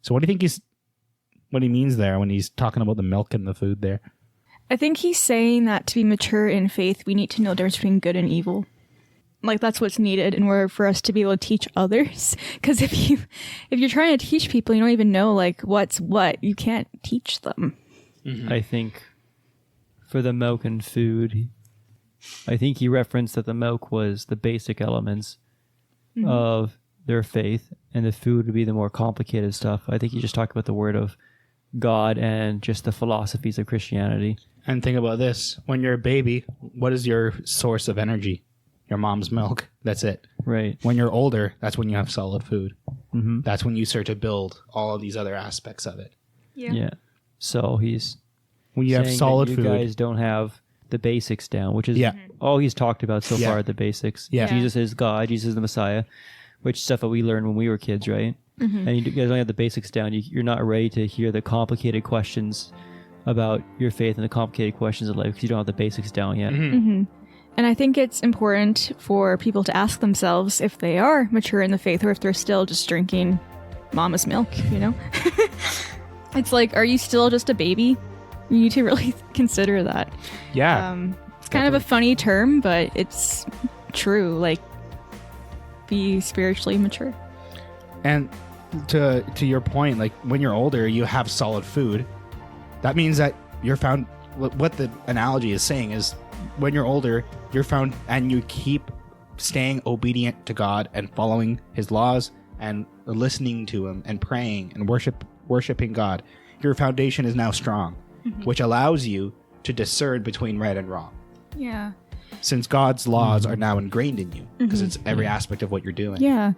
So what do you think what he means there when he's talking about the milk and the food there? I think he's saying that to be mature in faith, we need to know the difference between good and evil. Like, that's what's needed in order for us to be able to teach others. Because if you're trying to teach people, you don't even know, like, what's what. You can't teach them. Mm-hmm. I think for the milk and food, I think he referenced that the milk was the basic elements of their faith, and the food would be the more complicated stuff. I think he just talked about the word of God and just the philosophies of Christianity. And think about this. When you're a baby, what is your source of energy? Your mom's milk. That's it. Right. When you're older, that's when you have solid food. Mm-hmm. That's when you start to build all of these other aspects of it. Yeah. So he's when you have solid that you food. guys don't have the basics down, which is all he's talked about so far. The basics. Yeah. Jesus is God. Jesus is the Messiah, which stuff that we learned when we were kids, right? Mm-hmm. And you guys only have the basics down. You're not ready to hear the complicated questions about your faith and the complicated questions of life because you don't have the basics down yet. Mm-hmm. Mm-hmm. And I think it's important for people to ask themselves if they are mature in the faith or if they're still just drinking mama's milk, you know? It's like, are you still just a baby? You need to really consider that. Yeah. It's kind of a funny term, but it's true. Like, be spiritually mature. And to your point, like when you're older, you have solid food. That means that you're found. What the analogy is saying is, when you're older, you're found, and you keep staying obedient to God and following His laws and listening to Him and praying and worshiping God. Your foundation is now strong, which allows you to discern between right and wrong. Yeah. Since God's laws are now ingrained in you, because it's every aspect of what you're doing. Yeah.